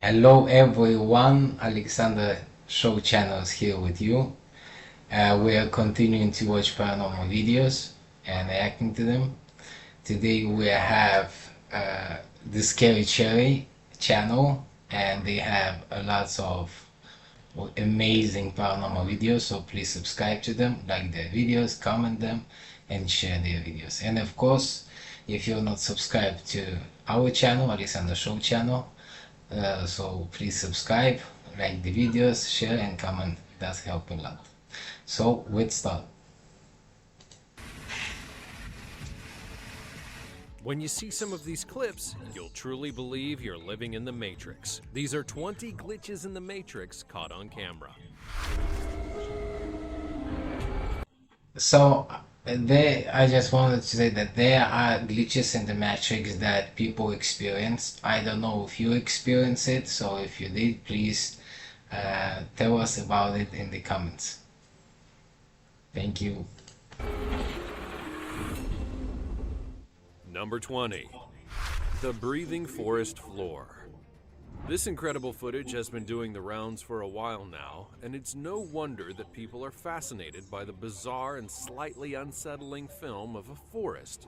Hello everyone, Alexander Show channel is here with you. We are continuing to watch paranormal videos and reacting to them. Today we have the Scary Cherry channel, and they have a lots of amazing paranormal videos, so please subscribe to them, like their videos, comment them, and share their videos. And of course, if you're not subscribed to our channel, Alexander Show channel, so please subscribe, like the videos, share and comment. That's help a lot. So let's start. When you see some of these clips, you'll truly believe you're living in the Matrix. These are 20 glitches in the Matrix caught on camera. So I just wanted to say that there are glitches in the Matrix that people experienced. I don't know if you experienced it, so if you did, please tell us about it in the comments. Thank you. Number 20. The breathing forest floor. This incredible footage has been doing the rounds for a while now, and it's no wonder that people are fascinated by the bizarre and slightly unsettling film of a forest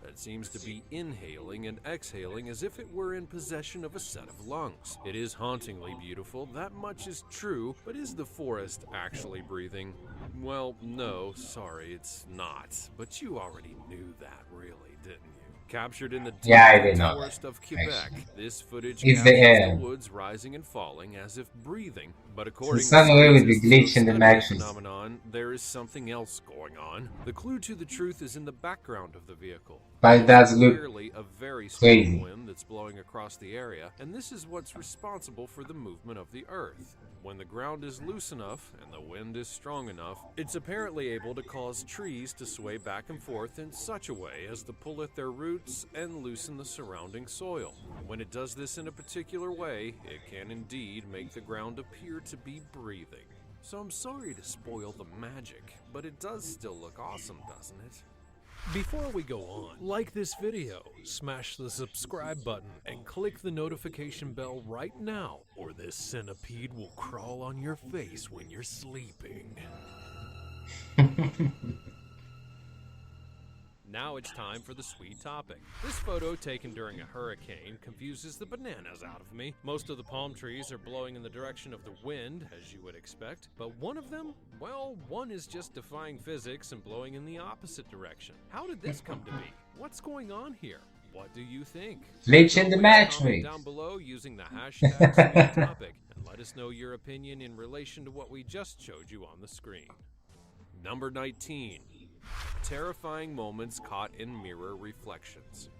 that seems to be inhaling and exhaling as if it were in possession of a set of lungs. It is hauntingly beautiful, that much is true, but is the forest actually breathing? Well, no, sorry, it's not. But you already knew that, really, didn't you? Captured in the Yeah, I deep did know forest that. of Quebec, Actually, this footage it's the captures the air. woods rising and falling as if breathing. But So according it's to not really the scientists who have glitch in the studied the Matrix. phenomenon, there is something else going on. The clue to the truth is in the background of the vehicle. But it It is does look clearly a very strong crazy. wind that's blowing across the area, and this is what's responsible for the movement of the Earth. When the ground is loose enough and the wind is strong enough, it's apparently able to cause trees to sway back and forth in such a way as to pull at their roots and loosen the surrounding soil. When it does this in a particular way, it can indeed make the ground appear to be breathing. So I'm sorry to spoil the magic, but it does still look awesome, doesn't it? Before we go on, like this video, smash the subscribe button, and click the notification bell right now, or this centipede will crawl on your face when you're sleeping. Now it's time for the sweet topic. This photo taken during a hurricane confuses the bananas out of me. Most of the palm trees are blowing in the direction of the wind, as you would expect, but one of them, well, one is just defying physics and blowing in the opposite direction. How did this come to be? What's going on here? What do you think? Glitch in the Always comment Matrix. down below using the hashtag sweet topic and let us know your opinion in relation to what we just showed you on the screen. Number 19. Terrifying moments caught in mirror reflections.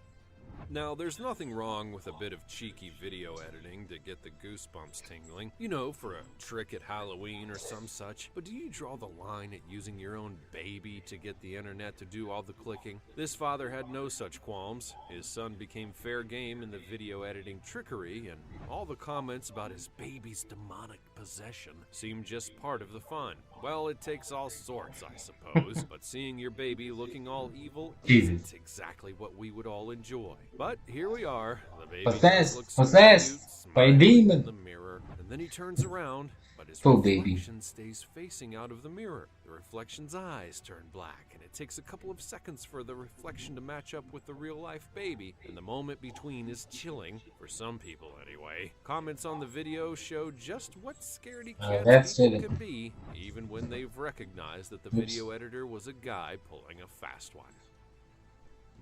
Now, there's nothing wrong with a bit of cheeky video editing to get the goosebumps tingling, you know, for a trick at Halloween or some such, but do you draw the line at using your own baby to get the internet to do all the clicking? This father had no such qualms. His son became fair game in the video editing trickery, and all the comments about his baby's demonic possession seemed just part of the fun. Well, it takes all sorts, I suppose, but seeing your baby looking all evil Jesus. isn't exactly what we would all enjoy. But here we are. The baby does Possessed, look so cute, possessed by a smiling in demon. the mirror, and then he turns around, but his Poor baby. reflection stays facing out of the mirror. The reflection's eyes turn black, and it takes a couple of seconds for the reflection to match up with the real-life baby, and the moment between is chilling, for some people anyway. Comments on the video show just what scaredy cats That's people it. can be, even when they've recognized that the video editor was a guy pulling a fast one.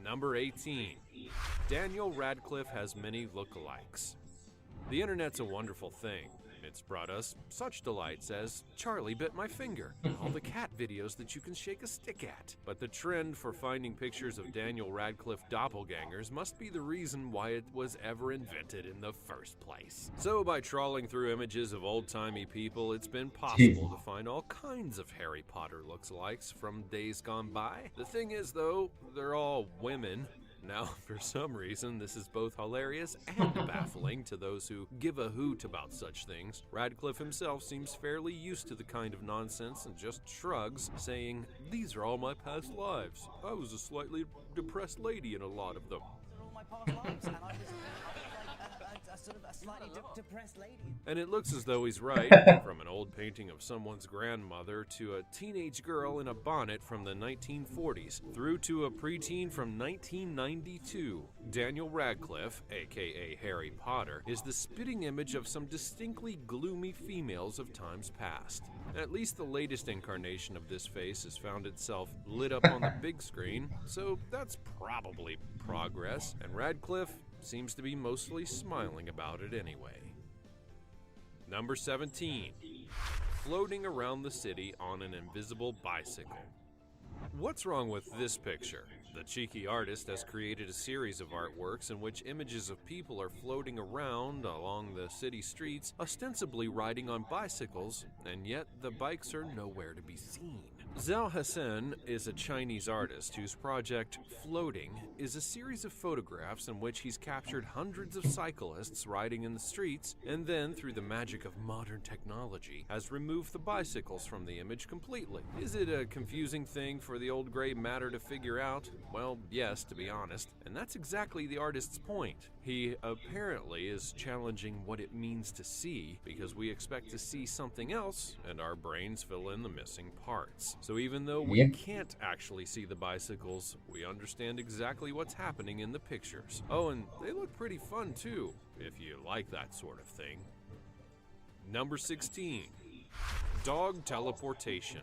Number 18. Daniel Radcliffe has many lookalikes. The internet's a wonderful thing. It's brought us such delights as Charlie bit my finger, and all the cat videos that you can shake a stick at. But the trend for finding pictures of Daniel Radcliffe doppelgangers must be the reason why it was ever invented in the first place. So by trawling through images of old-timey people, it's been possible to find all kinds of Harry Potter lookalikes from days gone by. The thing is, though, they're all women. Now, for some reason, this is both hilarious and baffling to those who give a hoot about such things. Radcliffe himself seems fairly used to the kind of nonsense and just shrugs, saying, "These are all my past lives. I was a slightly depressed lady in a lot of them." All my past lives, and I was a sort of a slightly depressed lady. And it looks as though he's right, from an old painting of someone's grandmother to a teenage girl in a bonnet from the 1940s, through to a preteen from 1992. Daniel Radcliffe, aka Harry Potter, is the spitting image of some distinctly gloomy females of times past. At least the latest incarnation of this face has found itself lit up on the big screen, so that's probably progress, and Radcliffe seems to be mostly smiling about it anyway. Number 17. Floating around the city on an invisible bicycle. What's wrong with this picture? The cheeky artist has created a series of artworks in which images of people are floating around along the city streets, ostensibly riding on bicycles, and yet the bikes are nowhere to be seen. Zhao Hassan is a Chinese artist whose project, Floating, is a series of photographs in which he's captured hundreds of cyclists riding in the streets, and then, through the magic of modern technology, has removed the bicycles from the image completely. Is it a confusing thing for the old gray matter to figure out? Well, yes, to be honest, and that's exactly the artist's point. He apparently is challenging what it means to see, because we expect to see something else, and our brains fill in the missing parts. So even though we can't actually see the bicycles, we understand exactly what's happening in the pictures. Oh, and they look pretty fun too, if you like that sort of thing. Number 16. Dog teleportation.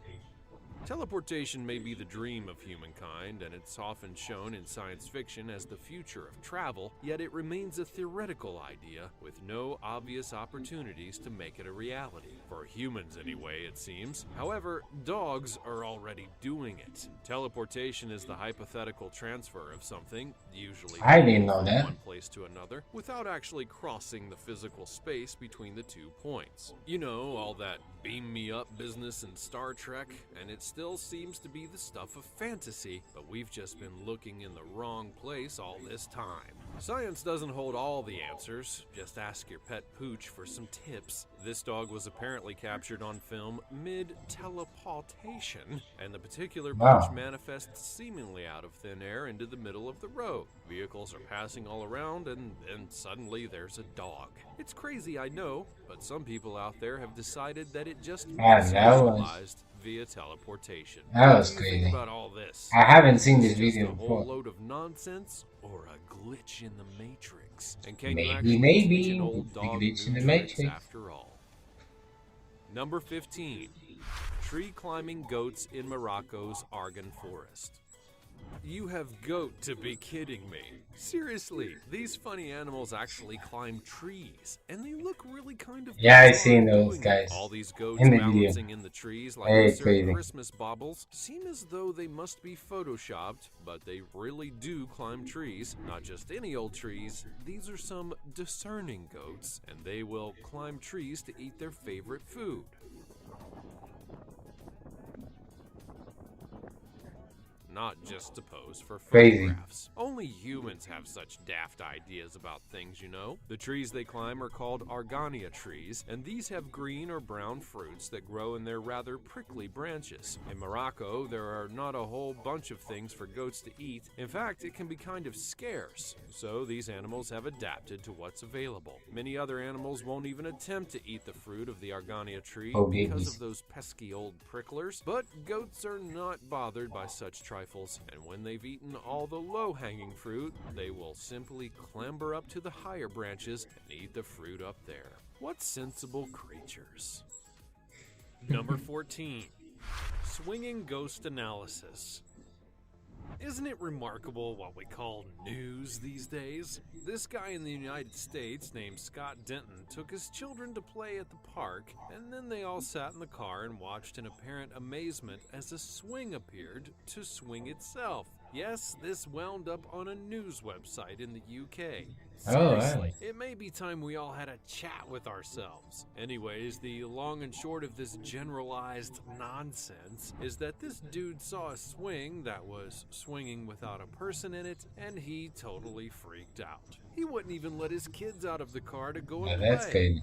Teleportation may be the dream of humankind, and it's often shown in science fiction as the future of travel, yet it remains a theoretical idea with no obvious opportunities to make it a reality. For humans anyway, it seems. However, dogs are already doing it. Teleportation is the hypothetical transfer of something, usually I didn't know from that. one place to another, without actually crossing the physical space between the 2 points. You know, all that beam me up business in Star Trek, and it still seems to be the stuff of fantasy, but we've just been looking in the wrong place all this time. Science doesn't hold all the answers, just ask your pet pooch for some tips. This dog was apparently captured on film mid-teleportation, and the particular pooch manifests seemingly out of thin air into the middle of the road. Vehicles are passing all around, and then suddenly there's a dog. It's crazy, I know, but some people out there have decided that it just materialized via teleportation. That was What do you crazy. think about all this? I haven't seen this Is it just video a whole before. load of nonsense or a glitch in the Matrix? And can you Maybe, actually maybe teach an old it's a dog glitch in new the tricks Matrix. after all? Number 15. Tree climbing goats in Morocco's Argan forest. You have goat to be kidding me. Seriously, these funny animals actually climb trees, and they look really kind of Yeah, I bizarre seen those doing it. guys All these goats in the video. balancing in the trees like Hey, absurd crazy. Christmas baubles seem as though they must be photoshopped, but they really do climb trees. Not just any old trees, these are some discerning goats, and they will climb trees to eat their favorite food. Not just to pose for Crazy. photographs. Only humans have such daft ideas about things, you know. The trees they climb are called argania trees, and these have green or brown fruits that grow in their rather prickly branches. In Morocco, there are not a whole bunch of things for goats to eat. In fact, it can be kind of scarce, so these animals have adapted to what's available. Many other animals won't even attempt to eat the fruit of the argania tree Oh, because babies. of those pesky old pricklers, but goats are not bothered by such trifles, and when they've eaten all the low-hanging fruit, they will simply clamber up to the higher branches and eat the fruit up there. What sensible creatures. Number 14. Swinging ghost analysis. Isn't it remarkable what we call news these days? This guy in the United States named Scott Denton took his children to play at the park, and then they all sat in the car and watched in apparent amazement as a swing appeared to swing itself. Yes, this wound up on a news website in the UK. Oh, Seriously, wow. it may be time we all had a chat with ourselves. Anyways, the long and short of this generalized nonsense is that this dude saw a swing that was swinging without a person in it, and he totally freaked out. He wouldn't even let his kids out of the car to go and Now that's play. good.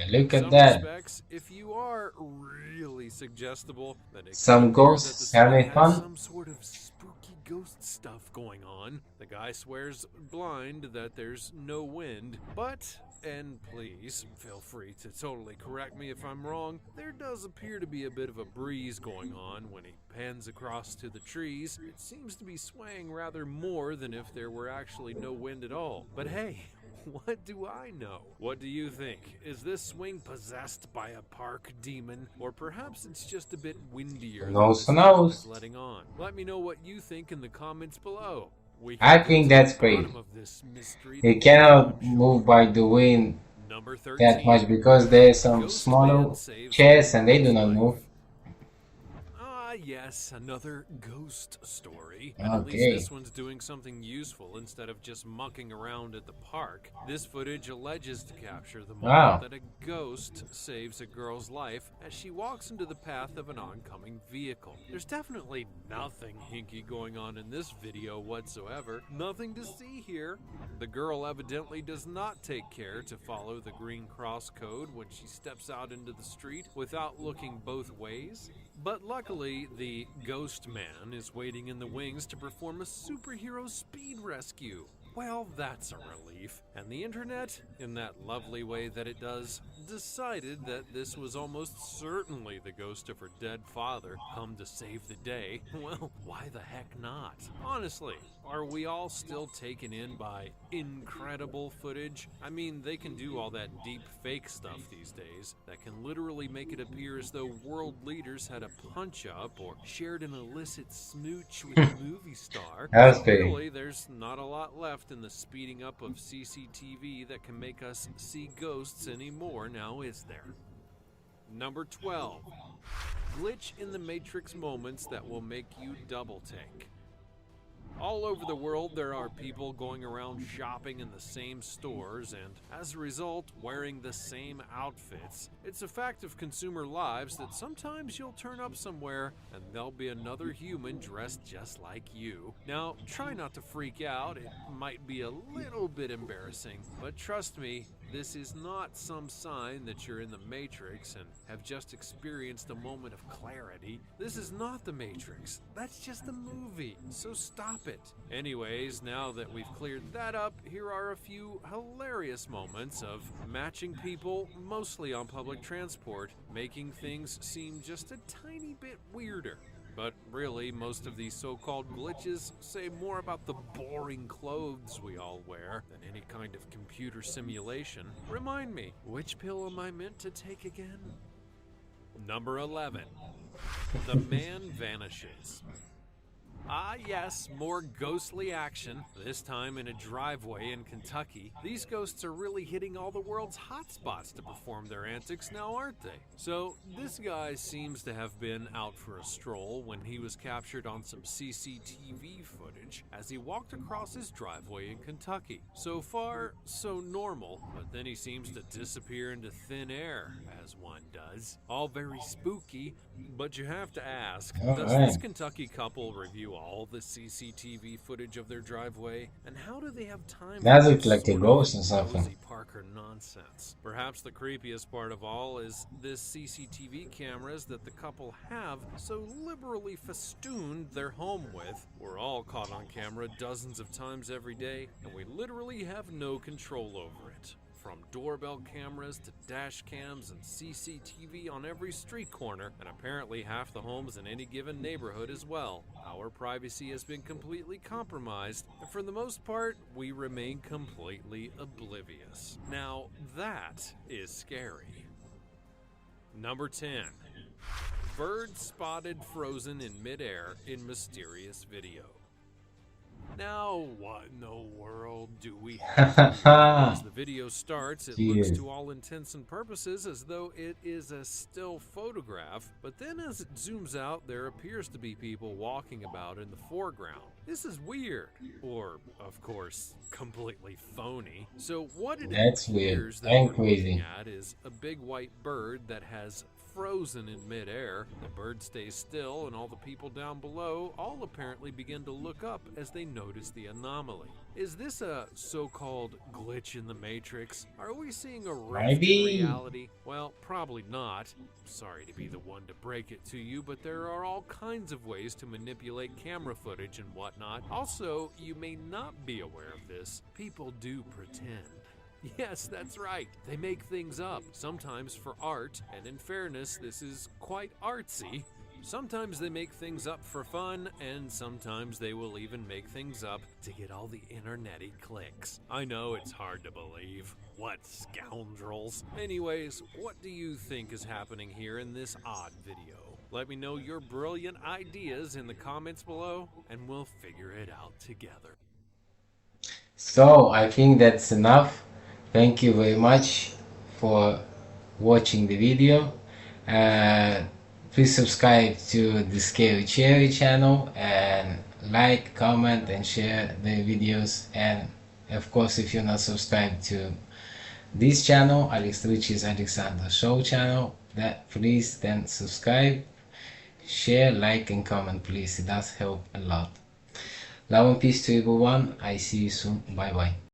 Look In at some that. respects, if you are really suggestible, then it could Some appear that the ghosts swing having had fun. some sort of spooky ghost stuff going on. The guy swears blind that there's no wind, but, and please feel free to totally correct me if I'm wrong, there does appear to be a bit of a breeze going on when he pans across to the trees. It seems to be swaying rather more than if there were actually no wind at all. But hey, what do I know? What do you think? Is this swing possessed by a park demon? Or perhaps it's just a bit windier than Knows this who chap knows. is letting on. Let me know what you think in the comments below. We I can get think to that's the great. bottom of this mystery He together, cannot I'm sure. move by the wind Number that 13. much because there's some Ghost Man smaller saves chairs a and they do girl's not life. move. Ah, yes, another ghost story. And at least Okay. this one's doing something useful instead of just mucking around at the park. This footage alleges to capture the moment Wow. that a ghost saves a girl's life as she walks into the path of an oncoming vehicle. There's definitely nothing hinky going on in this video whatsoever. Nothing to see here. The girl evidently does not take care to follow the green cross code when she steps out into the street without looking both ways. But luckily, the ghost man is waiting in the wings to perform a superhero speed rescue. Well, that's a relief. And the internet, in that lovely way that it does, decided that this was almost certainly the ghost of her dead father come to save the day. Well, why the heck not? Honestly, are we all still taken in by incredible footage? I mean, they can do all that deep fake stuff these days that can literally make it appear as though world leaders had a punch-up or shared an illicit smooch with a movie star. That was So great. really, there's not a lot left in the speeding up of CCTV that can make us see ghosts anymore, now is there? Number 12. Glitch in the Matrix moments that will make you double take. All over the world, there are people going around shopping in the same stores and, as a result, wearing the same outfits. It's a fact of consumer lives that sometimes you'll turn up somewhere and there'll be another human dressed just like you. Now, try not to freak out. It might be a little bit embarrassing, but trust me, this is not some sign that you're in the Matrix and have just experienced a moment of clarity. This is not the Matrix. That's just a movie, so stop it. Anyways, now that we've cleared that up, here are a few hilarious moments of matching people, mostly on public transport, making things seem just a tiny bit weirder. But really, most of these so-called glitches say more about the boring clothes we all wear than any kind of computer simulation. Remind me, which pill am I meant to take again? Number 11. The man vanishes. Ah yes, more ghostly action, this time in a driveway in Kentucky. These ghosts are really hitting all the world's hotspots to perform their antics now, aren't they? So, this guy seems to have been out for a stroll when he was captured on some CCTV footage as he walked across his driveway in Kentucky. So far, so normal, but then he seems to disappear into thin air, as one does. All very spooky, but you have to ask, does this Kentucky couple review all the CCTV footage of their driveway? And how do they have time That for looked this like a sort ghost of or something. Rosie Parker nonsense? Perhaps the creepiest part of all is this CCTV cameras that the couple have so liberally festooned their home with. We're all caught on camera dozens of times every day, and we literally have no control over it. From doorbell cameras to dash cams and CCTV on every street corner, and apparently half the homes in any given neighborhood as well. Our privacy has been completely compromised, and for the most part, we remain completely oblivious. Now, that is scary. Number 10. Bird spotted frozen in midair in mysterious video. Now, what in the world do we have here? As the video starts, it looks Cheers. to all intents and purposes as though it is a still photograph, but then as it zooms out, there appears to be people walking about in the foreground. This is weird, or, of course, completely phony. So what it That's weird appears that and we're looking crazy. at is a big white bird that has frozen in midair. The bird stays still, and all the people down below all apparently begin to look up as they notice the anomaly. Is this a so-called glitch in the Matrix? Are we seeing a rift Maybe. in reality? Well, probably not. Sorry to be the one to break it to you, but there are all kinds of ways to manipulate camera footage and whatnot. Also, you may not be aware of this. People do pretend. Yes, that's right. They make things up, sometimes for art, and in fairness, this is quite artsy. Sometimes they make things up for fun, and sometimes they will even make things up to get all the internety clicks. I know it's hard to believe. What scoundrels. Anyways, what do you think is happening here in this odd video? Let me know your brilliant ideas in the comments below, and we'll figure it out together. So I think that's enough. Thank you very much for watching the video. Please subscribe to the Scary Cherry channel and like, comment and share the videos. And of course, if you're not subscribed to this channel, which is Alexander Show channel, that please then subscribe, share, like and comment, please. It does help a lot. Love and peace to everyone. I see you soon. Bye bye.